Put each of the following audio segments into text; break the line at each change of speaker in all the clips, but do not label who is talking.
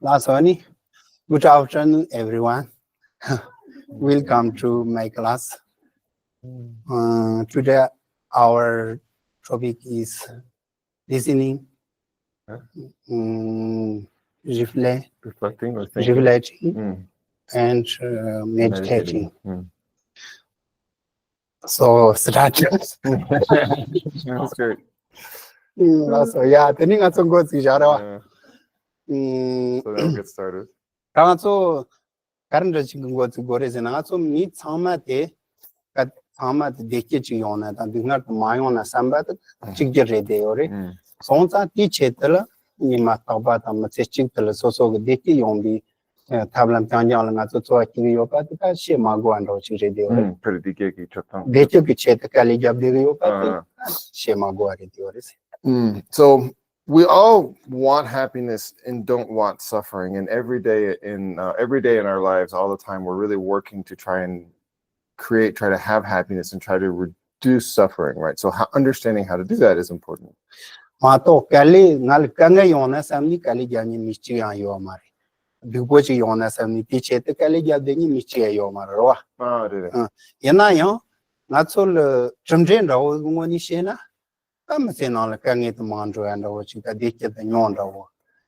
Last one. Good afternoon, everyone. Welcome to my class. Today, our topic is listening,
reflecting or thinking,
reflecting, and meditating. So, start.
That's great.
So, yeah, turning out some good.
So then we'll get started.
So, current go to Goris and so meet Samate at Samat Dekich on it and do not my on a sambat, Chigre de ore. Sonsa teach it, Nimataba, and Machitla, so Deki on the Tablan Tanyan and so Akiopa, Shemago and Rochi de ore.
Pretty geeky chapter.
They took it at the Kalija de Riopa, Shemago at the
So we all want happiness and don't want suffering, and every day in our lives, all the time, we're really working to try to have happiness and try to reduce suffering, right? So understanding how to do that is important.
Mato Kali Nalkanga Yona Sami Kali Jani Michia Yomari. Dubochi Yona Sami teach it the Kali Jadini Michia Yomara. Yanayo, not so Chamjenda Monishena. I'm saying on the Kangit Mandro and what you got dictate the Yonda.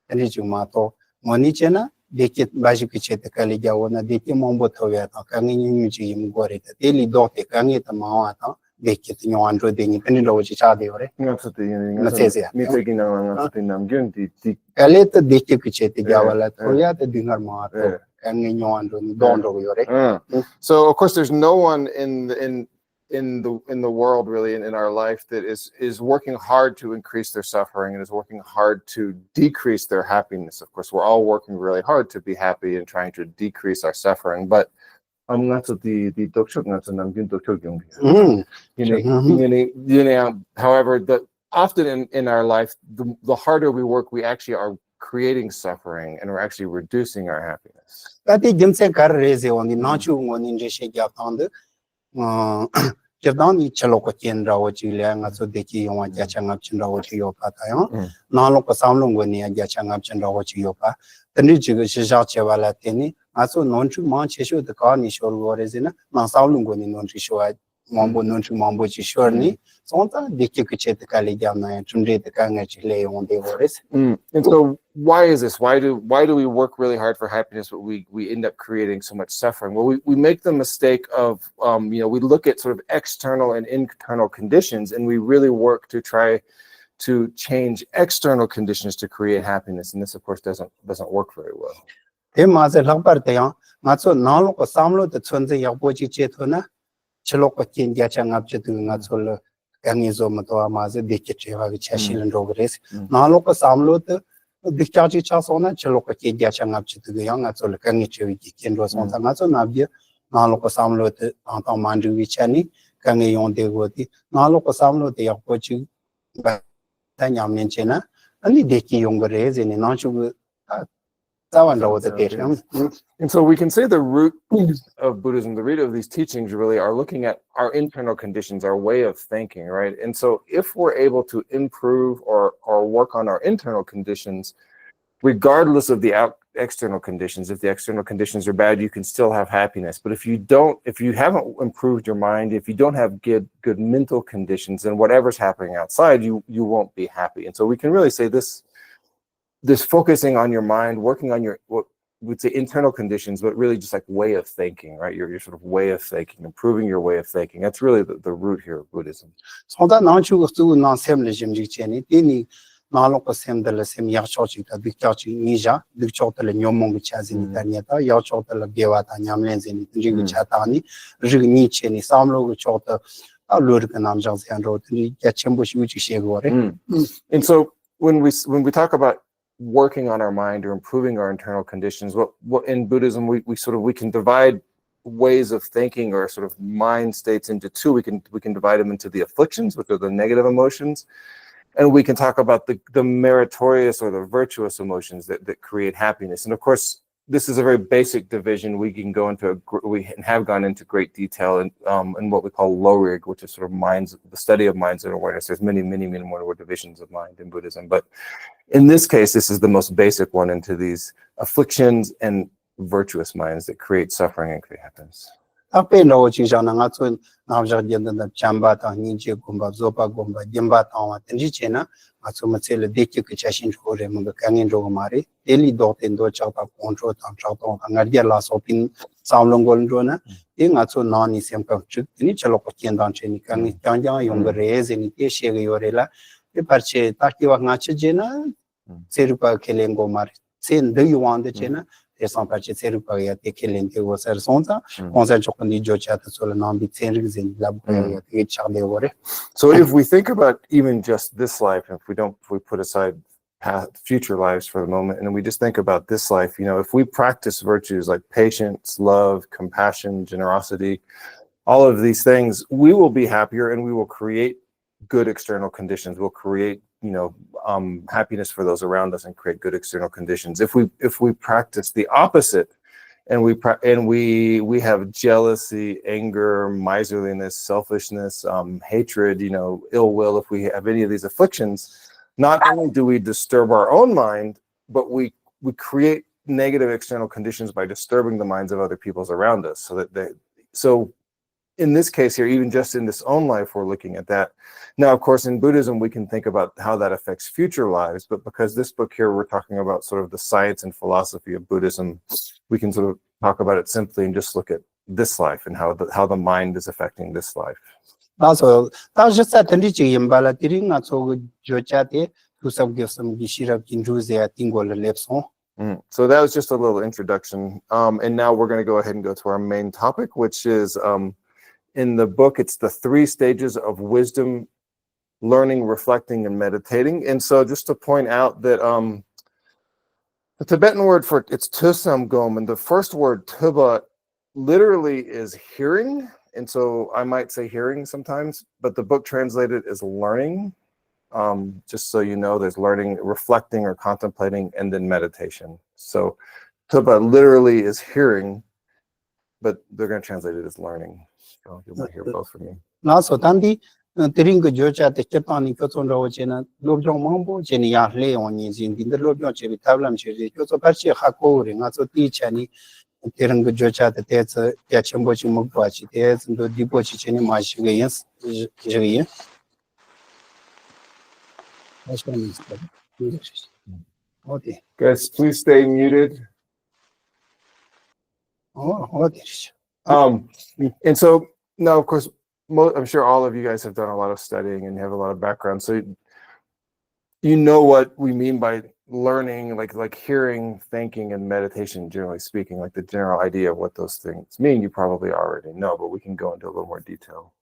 And it's Mato Monichena, dictate Bajikichet the Kalija, one a dictate Mombotoya, Kangin Museum Gorit, daily dot the Kangit Mawata. They get the Android independent of each other.
That's what the me taking I'm giving the
Kaleta Dikichet, the Java, Toya, the dinner mark, and don't over.
So of course there's no one in the world really in our life that is working hard to increase their suffering and is working hard to decrease their happiness. Of course, we're all working really hard to be happy and trying to decrease our suffering, but I'm not the doctor, not I'm going to however, often in our life, the harder we work, we actually are creating suffering and we're actually reducing our happiness.
That is Jimson Carrese on the Nachu one in Geshe Japanda. Japan Chaloko Chendra, what you learn, so the key on Jachang up Chendra, what you pata, Naloka Samlung when you Jachang up Chendra, what you yopa. The Nichu Shachavala Teni, also non to Manch issue the Carnish or what is in a Nasalung when you non to show Mambo non to Mambo Chishorni, sometimes they kick the Kalijana and Tunde the Kangach lay on the words.
And so why is this? Why do we work really hard for happiness, but we end up creating so much suffering? Well, we make the mistake of we look at sort of external and internal conditions, and we really work to try to change external conditions to create happiness, and this of course doesn't work very well.
Chiloko Jachang up to Natsol Ganizomatoa Maza, Dikcheva, Chashil Rogres, Naloka Samlot, Discharge Chasona, Chiloka Jachang up to the young Atzol Kangichi, Kindros Montanazo Navia, Naloka Samlot, Anton Mandu Vichani, Kangayon de Voti, Naloka Samlot, the Apochu, Tanya Menchena, and the Deki Yongres in Nachu.
And so we can say the root of Buddhism, the root of these teachings really are looking at our internal conditions, our way of thinking, right? And so if we're able to improve or work on our internal conditions, regardless of the external conditions, if the external conditions are bad, you can still have happiness. But if you haven't improved your mind, if you don't have good mental conditions, then whatever's happening outside, you won't be happy. And so we can really say this focusing on your mind, working on your, what we'd say internal conditions, but really just like way of thinking, right? Your sort of way of thinking, improving your way of thinking. That's really the root here of Buddhism.
So that now you do not sem legend, any Naloka sem de la sem Yachochi, the Dictachi Nija, Dictotal and Yomong Chazin Danieta, Yachotal Gewata Yamlens in Chatani, Rignichi, and Samlo, Chota, Lurkan Jans and Road, Yachimbush, which is Shegore.
And so when we talk about working on our mind or improving our internal conditions, what in Buddhism we can divide ways of thinking or sort of mind states into two. We can divide them into the afflictions, which are the negative emotions, and we can talk about the meritorious or the virtuous emotions that create happiness. And of course, this is a very basic division. We have gone into great detail in what we call Lorig, which is sort of the study of minds and awareness. There's many more divisions of mind in Buddhism, but In this case, this is the most basic one into these afflictions and virtuous minds that create suffering and create happiness.
Ape no chinja na nga tsu na ja yen da chamba ta ni je gomba zopa gomba jemba ta wa tenji chena nga tsu ma tsele de ki ke chashin jo re mo ka ngin ro mare deli do ten do cha ta control ta cha ta nga dia la so pin sam long gol ro na e nga tsu na ni sem ka chu ni chalo ko chen dan che ni ka ni chang jang yong re ze ni te she ge yo re la e par che ta ki wa nga che je na seru pa kelen go mare sen de yu wan de chena so if
we think about even just this life, if we put aside future lives for the moment, and we just think about this life, if we practice virtues like patience, love, compassion, generosity, all of these things, we will be happier and we will create good external conditions. We'll create happiness for those around us and create good external conditions. If we practice the opposite, and we have jealousy, anger, miserliness, selfishness, hatred, ill will, if we have any of these afflictions, not only do we disturb our own mind, but we create negative external conditions by disturbing the minds of other people's around us. So in this case here, even just in this own life, we're looking at that. Now, of course, in Buddhism, we can think about how that affects future lives, but because this book here, we're talking about sort of the science and philosophy of Buddhism, we can sort of talk about it simply and just look at this life and how the mind is affecting this life.
So that
was just a little introduction. And now we're going to go ahead and go to our main topic, which is in the book, it's the 3 stages of wisdom: learning, reflecting, and meditating. And so just to point out that the Tibetan word for it's tusamgom, and the first word tuba literally is hearing. And so I might say hearing sometimes, but the book translated is learning. Just so you know, there's learning, reflecting or contemplating, and then meditation. So tuba literally is hearing, but they're going to translate it as learning. So you might hear both from me.
So Tandi, Tiring Georgia, the Chapani Kotono Chena, Lobjon Mambo, Genia Leon is in the Lobjon Chevi Tablam Cheri, Yosopachi Hako, and also teach any Tiring Georgia, the Tets, Yachambochi Mugwachi, Tets, and the Dipochi Cheni Machigas, Jaya. Okay.
Guys, please stay muted.
Oh, okay.
And so now, of course, I'm sure all of you guys have done a lot of studying and have a lot of background, so you know what we mean by learning, like hearing, thinking, and meditation. Generally speaking, like the general idea of what those things mean, you probably already know, but we can go into a little more detail.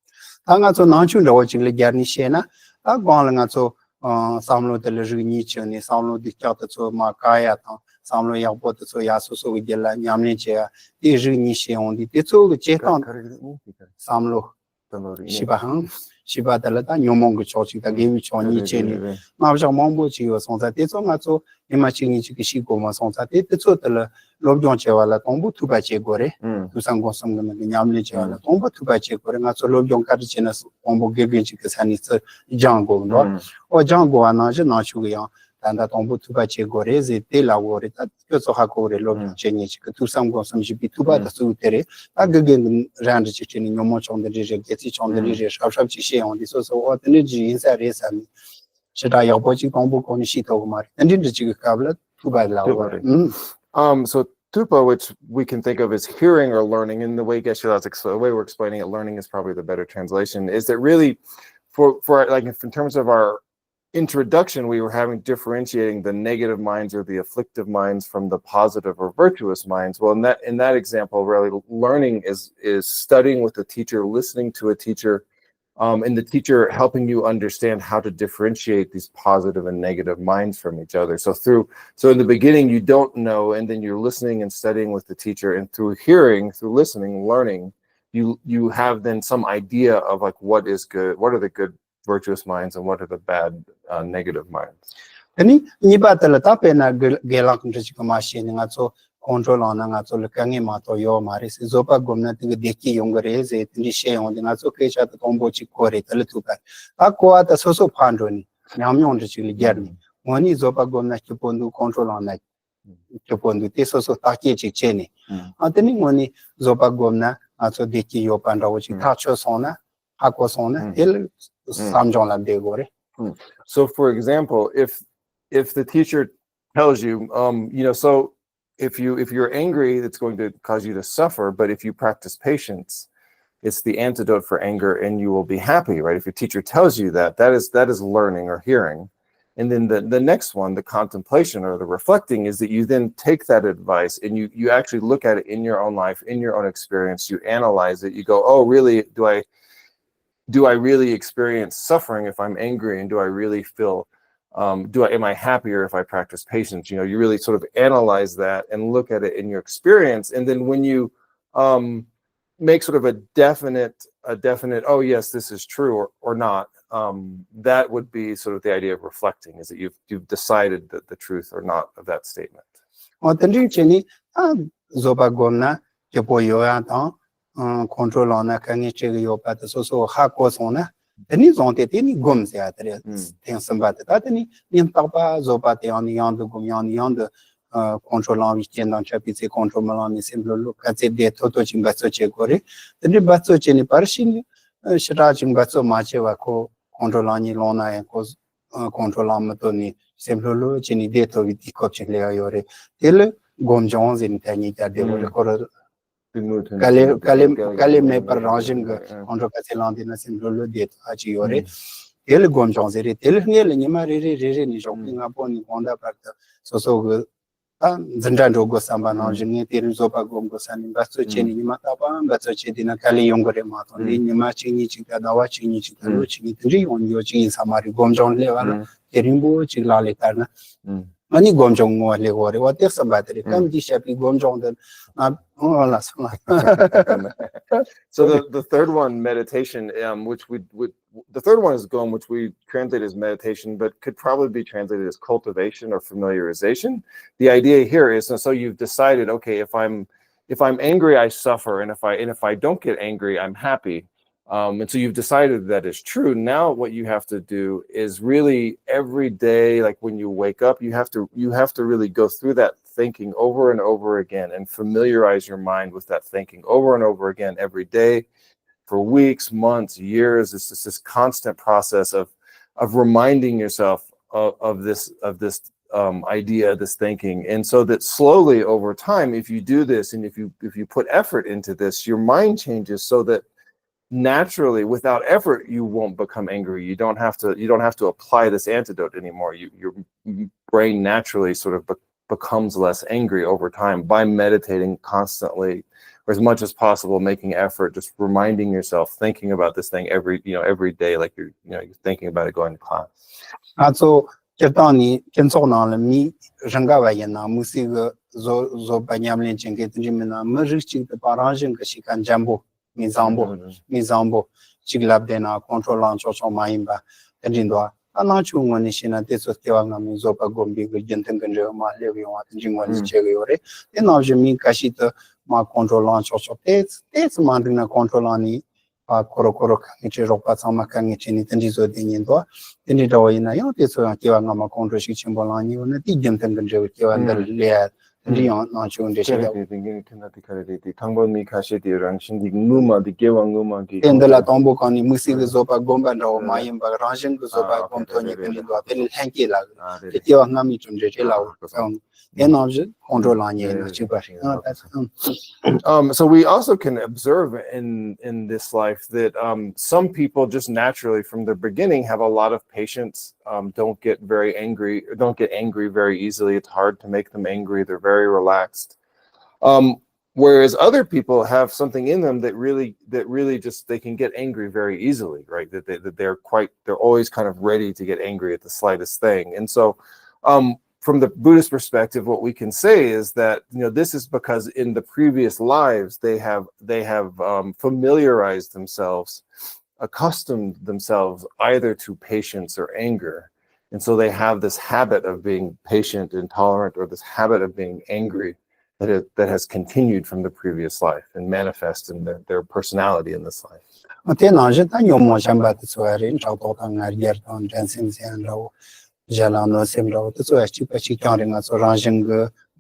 Samlo de Lejunichi, Samlo di Katato Makaya, Samlo Yaboto, Yasu, Videla, Yamnicha, the Junichi on the Tito, Chetan, Samlo, Shibahan, Shiba Delata, Yomongo Church, the Gavich on Nicheni, Marja Mombo, she was on that Tetomato, imagine Chikishiko was on that Tetola, Lobjon Chevala, Tombo to Bachegore, to some Gosam, Yamnicha, Tombo to Bachegore, not so Lobjon Carichinas, Ombo Gavich, and it's Django, or Django, and not Chuya, and that Ombo to Bachegore, Tela Wore, that Yosohako, Lobjon Chenich, to some Gosam should be two by the Sutere, again, Randichi in your much on the Rija, get each on the Rija, Shabchi on this also, what energy inside is, and should I have watching Combo on the sheet of Mar, and did the Chigablet, two by Law.
So tupa, which we can think of as hearing or learning, in the way Geshe the way we're explaining it, learning is probably the better translation, is that really for like in terms of our introduction, we were differentiating the negative minds or the afflictive minds from the positive or virtuous minds. Well, in that example, really learning is studying with a teacher, listening to a teacher, and the teacher helping you understand how to differentiate these positive and negative minds from each other. So in the beginning, you don't know, and then you're listening and studying with the teacher, and through hearing, through listening, learning, you have then some idea of like what is good, what are the good virtuous minds, and what are the bad negative minds.
Control on an Atolakang Mato Yo Maris, Zopa Gomnat, the Deki Yongares, the She on the Nazoke at the Combochi Corre, a little bit. Aqua, the Soso Pandoni, Namion the Chili Germi, ngoni zopa gomna chipondu control on that chipondu teso so taki chicheni ateni ngoni zopa gomna aso deki yopanda ochi tacho sona hako sona el samjong la degore.
So for example, if the teacher tells you so if you're angry, it's going to cause you to suffer, but if you practice patience, it's the antidote for anger and you will be happy, right? If your teacher tells you that is learning or hearing. And then the next one, the contemplation or the reflecting, is that you then take that advice and you actually look at it in your own life, in your own experience, you analyze it, you go, oh, really, do I really experience suffering if I'm angry? And do I really feel, am I happier if I practice patience? You really sort of analyze that and look at it in your experience. And then when you make sort of a definite, oh yes, this is true or not, that would be sort of the idea of reflecting, is that you've decided that the truth or not of that statement.
Control on a can you but so hakos on a any zone any gums at things about that any in papa zopati on the yonder control on which can chapis control on the simple look at it the totoching batsoche gore the batsoche parshin shraching batso macheva control on lona and cause control on matoni simple look in the date of the coaching layer till gom jones in tanita they were Kale me per ranging on Castellandina Simrolo de Achiore, Tel Gomjonzeri, Tel Nil, Nimari, Nijoking upon Honda Practa, so Zendro Gosamba, Nanging, Zopa Gomgos and Basso Cheni Mataba, Basso Chetina Kali Younger Maton, Nimachi, Chikadawachi, Luchi, on your chin Samari, Gomjon Level, Terimbo, Chilalitarna. Mani Gomjong Legore, what is a battery? Come this happy Gomjong.
So the third one, meditation, which the third one is Gom, which we translate as meditation, but could probably be translated as cultivation or familiarization. The idea here is, so you've decided, okay, if I'm angry, I suffer, and if I don't get angry, I'm happy. And so you've decided that is true. Now what you have to do is really every day, like when you wake up, you have to really go through that thinking over and over again and familiarize your mind with that thinking over and over again every day for weeks, months, years. It's just this constant process of reminding yourself of this idea, this thinking. And so that slowly over time, if you do this and if you put effort into this, your mind changes so that naturally, without effort, you won't become angry. You don't have to apply this antidote anymore. Your brain naturally sort of becomes less angry over time by meditating constantly, or as much as possible, making effort, just reminding yourself, thinking about this thing every day, like you're thinking about it going to class.
So, Ketani, Kensona, me, Jangavayana, Musiga, Zo Banyamlin, Jimina, Merging the Paranjin, Kashikan Jambo. Mizambo, Chiglabdena, control launch or Maimba, and Jindwa. I'm not sure when this was Kiwanga Mizopa Gombi, Gentan Ganjama, Levion, Jingwan Cheriore. Then now you mean Kashita, my control launch or it's mounting a control on the Korokoro, Nichiropa, Samakan, Tenjizo Dinindwa. Then it all in a yacht is Kiwanga control Chimbolani, and the Gentan Ganjo and the Lead. Not sure the in the Latombo Kani Musi Zopa Gomba or Mayimba Rajan Zopa Gontoni Penidua, Hanky Lag, the Nami Chundela, then control on
so we also can observe in this life that some people just naturally from the beginning have a lot of patience, don't get angry very easily. It's hard to make them angry. They're very relaxed. Whereas other people have something in them that really just they can get angry very easily, right? That they're always kind of ready to get angry at the slightest thing. And so from the Buddhist perspective, what we can say is that this is because in the previous lives they have familiarized themselves, accustomed themselves either to patience or anger, and so they have this habit of being patient and tolerant, or this habit of being angry that has continued from the previous life and manifest in their personality in this life.
Jalano Semro, the so as cheap as she counting us or Ranging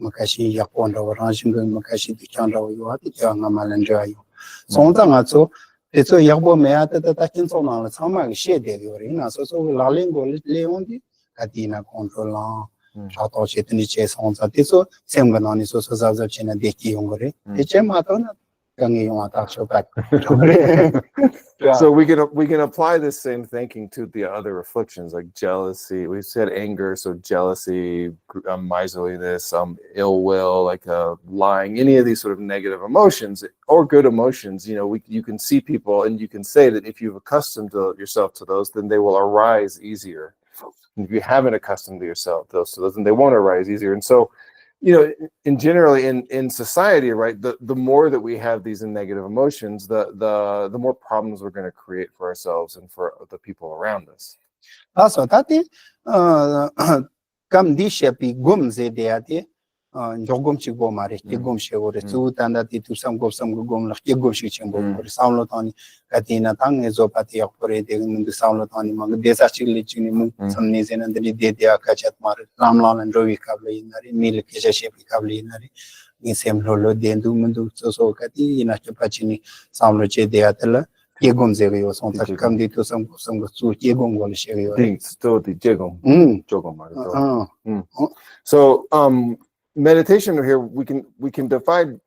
Makashi Yaponda, Ranging Makashi the Chandra, you have the young Malanjayo. So so it's a Yabo Mea that attaching on some shade or in us, so Lalingo Leondi, Katina control. Shato Chetini Chase on Satiso, Semganon is also Zazachina Deki Yungore, Echematona, Gangi back.
So we can apply this same thinking to the other afflictions like jealousy. We said anger, so jealousy, miserliness, ill will, like lying, any of these sort of negative emotions or good emotions. You know, you can see people and you can say that if you've accustomed yourself to those, then they will arise easier. If you haven't accustomed yourself to those, then they won't arise easier. And so, you know, generally in society, right, the more that we have these negative emotions, the more problems we're going to create for ourselves and for the people around us.
Also, that come this shape gum ze Jogum Chigo Mari, Gum Shore, two Tandati to some gum like Gum Shichim, Soundlotoni, Katina Tang is opati operating in the Soundlotoni, Desachili Chinimu, some Nizan and the Dedia Kachat Mar, Ramlon and Rovi Cablinari, Mil Kisha Cablinari, in same Rolo, the Endumundu, so Kati, in Achapachini, Soundloche de Atela. Yegum Zerio, some come to some Yegum will share your
things, still the Jegum. So, meditation here, we can divide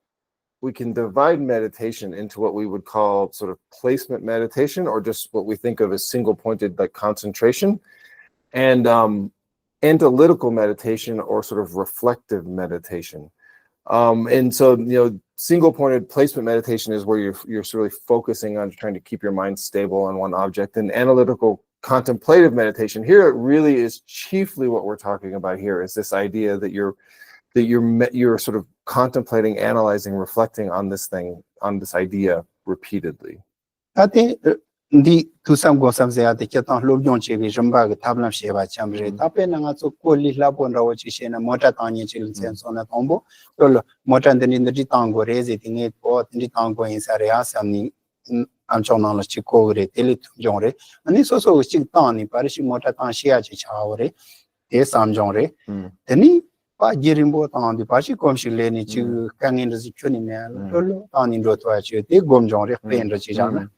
meditation into what we would call sort of placement meditation, or just what we think of as single pointed like concentration, and analytical meditation, or sort of reflective meditation. And so, you know, single pointed placement meditation is where you're really focusing on trying to keep your mind stable on one object, and analytical contemplative meditation here, it really is chiefly what we're talking about here is this idea that you're sort of contemplating, analyzing, reflecting on this thing, on this idea repeatedly.
I think the to some go some say the Ketan Lobion Chevi Jumba, Tablam Sheva Chambre, Tapen, so Koli Labon Rawachishena, Motatani Children, on a combo, Motan in the Jitango, raise it in it, or in the Tango in Sarias, and Anchon Chico, Telit Genre, and this also was Chitani, Parishi Motatan Shiachi Chaure, yes, I'm genre. Then Jirimbo on the Pachi Comshileni to Kangin the Chunimel, on in Rotuachi, they go genre, pain Rachijana.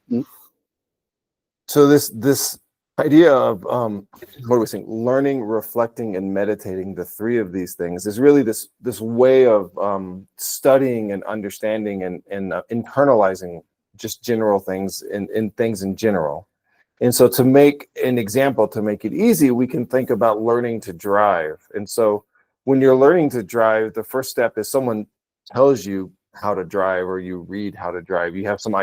So this idea of what are we saying? Learning, reflecting, and meditating, the three of these things, is really this way of studying and understanding and internalizing just general things in things in general. And so to make an example, to make it easy, we can think about learning to drive. And so when you're learning to drive, the first step is someone tells you how to drive, or you read how to drive. You have some